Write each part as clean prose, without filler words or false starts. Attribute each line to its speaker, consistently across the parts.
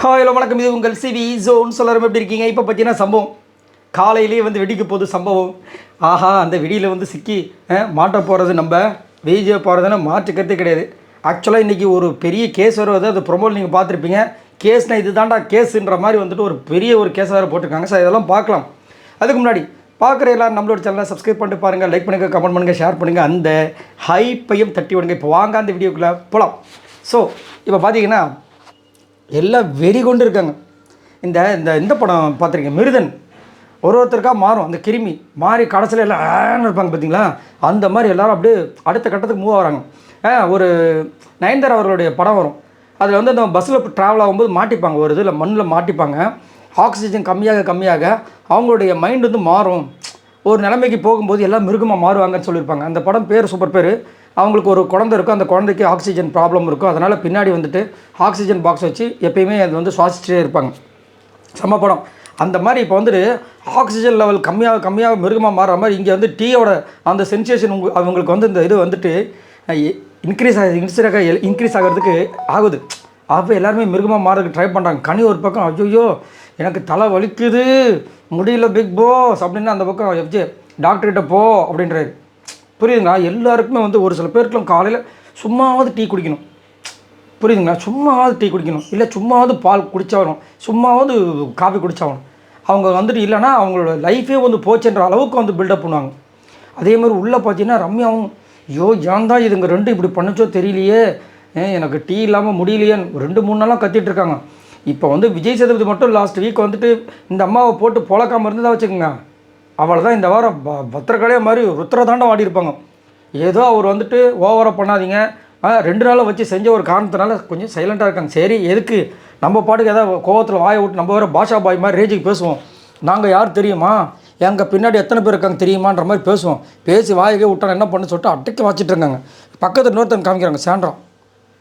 Speaker 1: Hello வணக்கம், இது உங்கள் சிவி ஜோன். எல்லாரும் எப்படி இருக்கீங்க? இப்போ பார்த்தீங்கன்னா சம்பவம் காலையிலேயே வந்து வெடிக்க போகுது சம்பவம். ஆஹா, அந்த வெடியில் வந்து சிக்கி மாட்ட போகிறது நம்ம விஜே போகிறதுன்னு மாற்றுக்கிறதே கிடையாது. ஆக்சுவலாக இன்றைக்கி ஒரு பெரிய கேஸ் வருவது, அது ப்ரொமோட் நீங்கள் பார்த்துருப்பீங்க. கேஸ்னால் இது தாண்டா கேஸுன்ற மாதிரி வந்துட்டு ஒரு பெரிய ஒரு கேஸ் வேறு போட்டிருக்காங்க. சார் இதெல்லாம் பார்க்கலாம். அதுக்கு முன்னாடி பார்க்குற எல்லோரும் நம்மளோட சேனலை சப்ஸ்கிரைப் பண்ணிட்டு பாருங்கள், லைக் பண்ணுங்கள், கமெண்ட் பண்ணுங்கள், ஷேர் பண்ணுங்கள், அந்த ஹைப்பையும் தட்டி விடுங்க. இப்போ வாங்க அந்த வீடியோக்குள்ளே போகலாம். ஸோ இப்போ பார்த்தீங்கன்னா எல்லாம் வெறி கொண்டு இருக்காங்க. இந்த இந்த இந்த படம் பார்த்துருக்கீங்க, மிருதன். ஒருத்தருக்காக மாறும் அந்த கிருமி மாறி கடைசியில் எல்லாம் இருப்பாங்க பார்த்தீங்களா? அந்த மாதிரி எல்லோரும் அப்படியே அடுத்த கட்டத்துக்கு மூவ் ஆகிறாங்க. ஒரு நயன்தாரா அவர்களுடைய படம் வரும். அதில் வந்து அந்த பஸ்ஸில் ட்ராவல் ஆகும்போது மாட்டிப்பாங்க, ஒரு இதில் மண்ணில் மாட்டிப்பாங்க. ஆக்சிஜன் கம்மியாக கம்மியாக அவங்களுடைய மைண்ட் வந்து மாறும். ஒரு நிலைமைக்கு போகும்போது எல்லாம் மிருகமாக மாறுவாங்கன்னு சொல்லியிருப்பாங்க. அந்த படம் பேர் சூப்பர் பேர். அவங்களுக்கு ஒரு குழந்தை இருக்கும், அந்த குழந்தைக்கு ஆக்சிஜன் ப்ராப்ளம் இருக்கும். அதனால் பின்னாடி வந்துட்டு ஆக்சிஜன் பாக்ஸ் வச்சு எப்பயுமே அது வந்து சுவாசிச்சுட்டே இருப்பாங்க. செம்ம படம். அந்த மாதிரி இப்போ வந்துட்டு ஆக்சிஜன் லெவல் கம்மியாக கம்மியாக மிருகமாக மாறுற மாதிரி இங்கே வந்து டீயோட அந்த சென்சேஷன் அவங்களுக்கு வந்து இந்த இது வந்துட்டு இன்க்ரீஸ் ஆகிறதுக்கு ஆகுது. அப்போ எல்லாருமே மிருகமாக மாறதுக்கு ட்ரை பண்ணுறாங்க. கனி ஒரு பக்கம் ஐயோ எனக்கு தலை வலிக்குது முடியல பிக் பாஸ் அப்படின்னா, அந்த பக்கம் எஃப்ஜே டாக்டர்கிட்ட போ அப்படின்றாரு. புரியுதுங்களா? எல்லாருக்குமே வந்து ஒரு சில பேருக்குலாம் காலையில் சும்மாவது டீ குடிக்கணும். புரியுதுங்களா? சும்மாவது டீ குடிக்கணும், இல்லை சும்மாவது பால் குடித்தாகணும், சும்மாவது காஃபி குடித்தாகணும். அவங்க வந்துட்டு இல்லைனா அவங்களோட லைஃபே வந்து போச்சுன்ற அளவுக்கு வந்து பில்டப் பண்ணுவாங்க. அதே மாதிரி உள்ளே பார்த்தீங்கன்னா ரம்யாவும் ஐயோ ஏன் தான் இதுங்க ரெண்டு இப்படி பண்ணிச்சோ தெரியலையே, எனக்கு டீ இல்லாமல் முடியலையேன்னு 2-3 நாளாக கத்திட்டு இருக்காங்க. இப்போ வந்து விஜய் சேதுபதி மட்டும் லாஸ்ட் வீக் வந்துட்டு இந்த அம்மாவை போட்டு பொழக்காமல் இருந்ததாக வச்சுக்கோங்க, அவளை தான் இந்த வாரம் பத்திரக்கடையே மாதிரி ருத்ரதாண்டம் ஆடிருப்பாங்க. ஏதோ அவர் வந்துட்டு ஓவராக பண்ணாதீங்க, 2 நாளை வச்சு செஞ்ச ஒரு காரணத்தினால கொஞ்சம் சைலண்ட்டாக இருக்காங்க. சரி, எதுக்கு நம்ம பாட்டுக்கு ஏதாவது கோவத்தில் வாயை விட்டு நம்ம வேறு பாஷா பாய் மாதிரி ரேஜுக்கு பேசுவோம். நாங்கள் யார் தெரியுமா, எங்கள் பின்னாடி எத்தனை பேர் இருக்காங்க தெரியுமான்ற மாதிரி பேசுவோம். பேசி வாயகே விட்டாங்க என்ன பண்ணு சொல்லிட்டு அட்டைக்கு வச்சுட்டு இருக்காங்க. பக்கத்தில் இன்னொருத்தன் காமிக்கிறாங்க, சாண்ட்ரா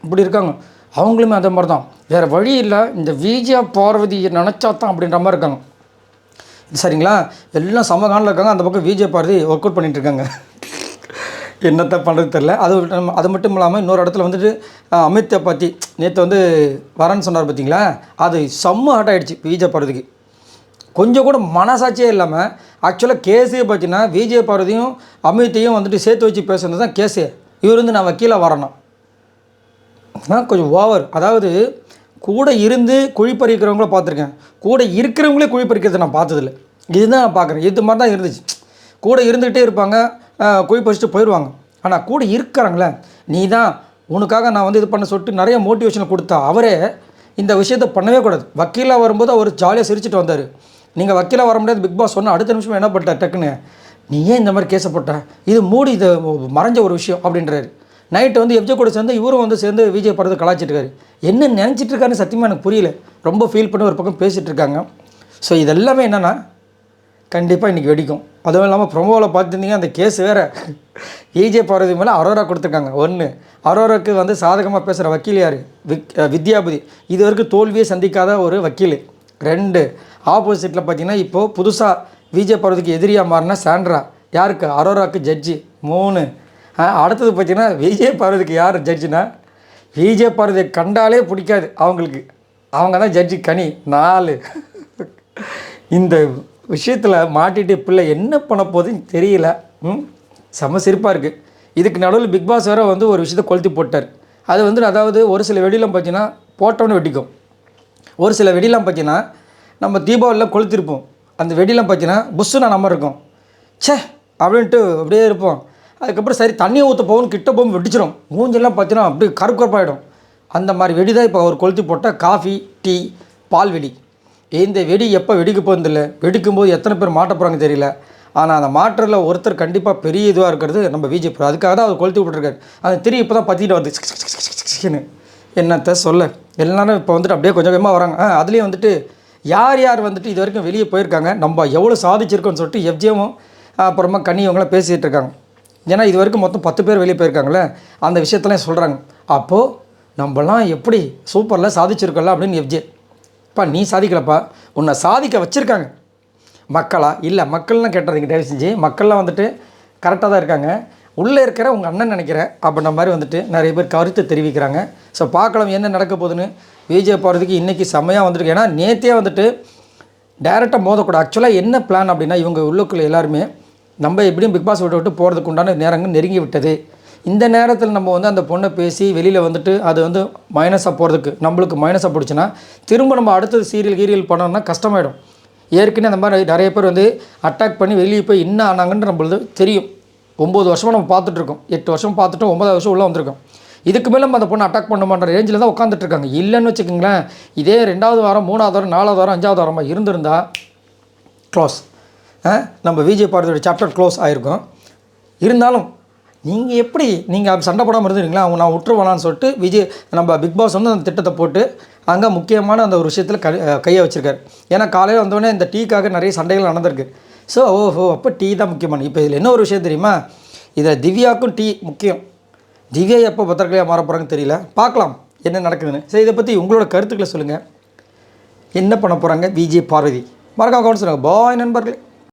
Speaker 1: இப்படி இருக்காங்க. அவங்களுமே அதே மாதிரி தான், வேறு வழி இல்லை, இந்த விஜயா பார்வதி நினச்சா தான் அப்படின்ற மாதிரி இருக்காங்க. சரிங்களா? எல்லாம் சமகாலில் இருக்காங்க. அந்த பக்கம் விஜய் பார்வதி ஒர்க் அவுட் பண்ணிகிட்டு இருக்காங்க. என்னத்தை பண்ணுறது தெரில. அது மட்டும் இல்லாமல் இன்னொரு இடத்துல வந்துட்டு அமித்தை பற்றி நேற்று வந்து வரேன்னு சொன்னார் பார்த்தீங்களா, அது செம்ம ஹாட் ஆகிடுச்சு விஜய் பார்வதிக்கு. கொஞ்சம் கூட மனசாட்சியே இல்லாமல் ஆக்சுவலாக கேஸே பார்த்தீங்கன்னா விஜய் பார்வதியும் அமித்தையும் வந்துட்டு சேர்த்து வச்சு பேசுகிறது தான் கேஸே. இவர் வந்து நான் வக்கீலாக வரணும் கொஞ்சம் ஓவர். அதாவது கூட இருந்து குழி பறிக்கிறவங்கள பார்த்துருக்கேன், கூட இருக்கிறவங்களே குழி பறிக்கிறத நான் பார்த்ததில்ல. இதுதான் நான் பார்க்குறேன். இது மாதிரி தான் இருந்துச்சு. கூட இருந்துக்கிட்டே இருப்பாங்க, குழி பறிச்சுட்டு போயிடுவாங்க. ஆனால் கூட இருக்கிறாங்களே, நீ தான் உனக்காக நான் வந்து இது பண்ண சொல்லிட்டு நிறைய மோட்டிவேஷன் கொடுத்தா அவரே இந்த விஷயத்தை பண்ணவே கூடாது. வக்கீலாக வரும்போது அவர் ஜாலியாக சிரிச்சுட்டு வந்தார். நீங்கள் வக்கீலாக வர முடியாது பிக் பாஸ் சொன்னால் அடுத்த நிமிஷம் என்ன பண்ணிட்ட டக்குன்னு, நீ ஏன் இந்த மாதிரி கேஸை போட்ட, இது மூடி இது மறைஞ்ச ஒரு விஷயம் அப்படின்றாரு. நைட்டு வந்து எஃப்ஜே கூட சேர்ந்து இவரும் வந்து சேர்ந்து விஜய் படத்தை கலாச்சிட்ருக்காரு. என்ன நினச்சிட்டு இருக்காருன்னு சத்தியமாக எனக்கு புரியல. ரொம்ப ஃபீல் பண்ணி ஒரு பக்கம் பேசிகிட்டு இருக்காங்க. ஸோ இதெல்லாமே என்னென்னா கண்டிப்பாக இன்றைக்கி வெடிக்கும். அதுவும் இல்லாமல் ப்ரொமோவில் பார்த்துருந்தீங்க, அந்த கேஸ் வேறு விஜய் பார்வதி மேலே அரோரா கொடுத்துருக்காங்க. 1 அரோராவுக்கு வந்து சாதகமாக பேசுகிற வக்கீல் யார், வித்யாபதி. இது வரைக்கும் தோல்வியே சந்திக்காத ஒரு வக்கீல். 2 ஆப்போசிட்டில் பார்த்தீங்கன்னா இப்போது புதுசாக விஜய் பார்வதிக்கு எதிரியாக மாறினா சாண்ட்ரா, யாருக்கு, அரோராவுக்கு ஜட்ஜி. 3 அடுத்தது பார்த்தீங்கன்னா விஜய் பார்வதிக்கு யார் ஜட்ஜினா, விஜய் பார்வதியை கண்டாலே பிடிக்காது அவங்களுக்கு, அவங்க தான் ஜட்ஜி கனி. 4 இந்த விஷயத்தில் மாட்டிட்டு பிள்ளை என்ன பண்ண போகுதுன்னு தெரியல. செம்ம சிரிப்பாக இருக்குது. இதுக்கு நடுவில் பிக் பாஸ் வேறு வந்து ஒரு விஷயத்தை கொளுத்தி போட்டார். அது வந்து அதாவது ஒரு சில வெடிலாம் பார்த்தீங்கன்னா போட்டோன்னு வெடிக்கும், ஒரு சில வெடிலாம் பார்த்தீங்கன்னா நம்ம தீபாவளியில் கொளுத்திருப்போம். அந்த வெடிலாம் பார்த்தீங்கன்னா புஷ்ஷுனா நம்ம இருக்கும், சே அப்படின்ட்டு அப்படியே இருப்போம். அதுக்கப்புறம் சரி தண்ணியை ஊற்ற போகணும், கிட்ட போகும் வெடிச்சிடும், மூஞ்செல்லாம் பார்த்தீங்கன்னா அப்படியே கருப்பாயிடும். அந்த மாதிரி வெடி தான் இப்போ அவர் கொளுத்தி போட்டால் காஃபி டீ பால் வெடி. இந்த வெடி எப்போ வெடிக்க போகிறதில்ல, வெடிக்கும்போது எத்தனை பேர் மாட்ட போகிறாங்க தெரியல. ஆனால் அந்த மாற்றத்தில் ஒருத்தர் கண்டிப்பாக பெரிய இதுவாக இருக்கிறது நம்ம விஜய். அதுக்காக தான் அவர் கொளுத்தி விட்டுருக்காரு. அந்த திரி இப்போ தான் பற்றிட்டு வருது. என்னத்தை சொல்ல, எல்லாரும் இப்போ வந்துட்டு அப்படியே கொஞ்சம் கொஞ்சமாக வராங்க. அதுலேயும் வந்துட்டு யார் யார் வந்துட்டு இது வரைக்கும் வெளியே போயிருக்காங்க, நம்ம எவ்வளோ சாதிச்சிருக்கோன்னு சொல்லிட்டு எஃப்ஜேவும் அப்புறமா கனி இவங்களாம் பேசிகிட்டு இருக்காங்க. ஏன்னா இது வரைக்கும் மொத்தம் 10 பேர் வெளியே போயிருக்காங்களே, அந்த விஷயத்தெல்லாம் சொல்கிறாங்க. அப்போது நம்மலாம் எப்படி சூப்பரில் சாதிச்சிருக்கோம்ல அப்படின்னு எஃப்ஜே. அப்பா நீ சாதிக்கலப்பா, உன்னை சாதிக்க வச்சுருக்காங்க மக்களா, இல்லை மக்கள்லாம் கேட்டதுங்க தயவு செஞ்சு. மக்கள்லாம் வந்துட்டு கரெக்டாக தான் இருக்காங்க. உள்ளே இருக்கிற உங்கள் அண்ணன் நினைக்கிறேன் அப்படின்ற மாதிரி வந்துட்டு நிறைய பேர் கருத்து தெரிவிக்கிறாங்க. ஸோ பார்க்கலாம் என்ன நடக்க போகுதுன்னு. விஜய் பார்வதிக்கு இன்றைக்கி செம்மையாக வந்துருக்கு. ஏன்னா நேற்றே வந்துட்டு டேரெக்டாக மோதக்கூடாது. ஆக்சுவலாக என்ன பிளான் அப்படின்னா, இவங்க உள்ளுக்குள்ள எல்லாருமே நம்ம எப்படியும் பிக் பாஸ் விட்டு போகிறதுக்கு உண்டான நேரங்கள் நெருங்கி விட்டது. இந்த நேரத்தில் நம்ம வந்து அந்த பொண்ணை பேசி வெளியில் வந்துட்டு அது வந்து மைனஸாக போகிறதுக்கு நம்மளுக்கு மைனஸாக பிடிச்சின்னா திரும்ப நம்ம அடுத்தது சீரியல் பண்ணோம்னா கஷ்டமாயிடும். ஏற்கனவே அந்த மாதிரி நிறைய பேர் வந்து அட்டாக் பண்ணி வெளியே போய் என்ன ஆனாங்கன்னு நம்மளுக்கு தெரியும். 9 வருஷமாக நம்ம பார்த்துட்ருக்கோம், 8 வருஷம் பார்த்துட்டோம், 9வது வருஷம் உள்ளே வந்திருக்கோம். இதுக்கு மேலே நம்ம அந்த பொண்ணை அட்டாக் பண்ண மாட்டேற ரேஞ்சில் தான் உட்காந்துட்ருக்காங்க. இல்லைன்னு வச்சுக்கோங்களேன், இதே 2வது வாரம் 3வது வாரம் 4வது வாரம் 5வது வாரமாக இருந்திருந்தால் க்ளோஸ், நம்ம விஜய் பார்வதியோட சாப்டர் க்ளோஸ் ஆகிருக்கும். இருந்தாலும் நீங்கள் எப்படி நீங்கள் சண்டை போடாமல் இருந்துருங்களா, அவங்க நான் விட்டுருவானான்னு சொல்லிட்டு நம்ம பிக் பாஸ் வந்து அந்த திட்டத்தை போட்டு அங்கே முக்கியமான அந்த ஒரு விஷயத்தில் கையை வச்சுருக்காரு. ஏன்னா காலையில் வந்தோடனே இந்த டீக்காக நிறைய சண்டைகள் நடந்திருக்கு. ஸோ அப்போ டீ தான் முக்கியமான. இப்போ இதில் என்ன ஒரு விஷயம் தெரியுமா, இதில் திவ்யாவுக்கும் டீ முக்கியம். திவ்யா எப்போ பத்திரக்கலையாக மாற போகிறாங்கன்னு தெரியல, பார்க்கலாம் என்ன நடக்குதுன்னு. சரி, இதை பற்றி உங்களோட கருத்துக்களை சொல்லுங்கள். என்ன பண்ண போகிறாங்க விஜய் பார்வதி? மறக்காம கமெண்ட் சொல்லுங்கள். பாய் நண்பர்களே.